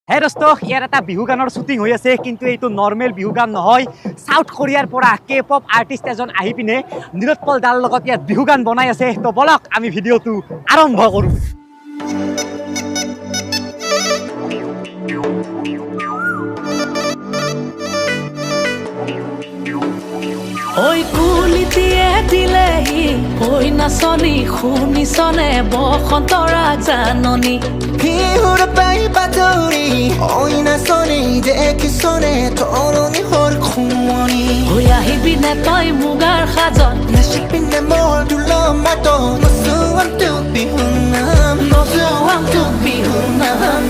হে দোস্ত ইয়াৰ এটা বিহু গানৰ শ্বুটিং হৈ আছে কিন্তু এইটো নৰ্মেল বিহু গান নহয় সাউথ কোৰিয়াৰ পৰা কে পপ আৰ্টিষ্ট এজন আহি পিনে নীলোৎপল দাৰ লগত ইয়াত বিহু গান বনাই আছে তো বলক আমি ভিডিঅ'টো আৰম্ভ কৰোঁ Oi kulitie dilehi oi nasoni khunisone bokhantora janoni Bihura bai batori oi nasoni dekisone toroni hor khumoni Oi ahibine toy mugar khajon Nashipine mor dulo mato Nosu am tu bihunam Nosu am tu bihunam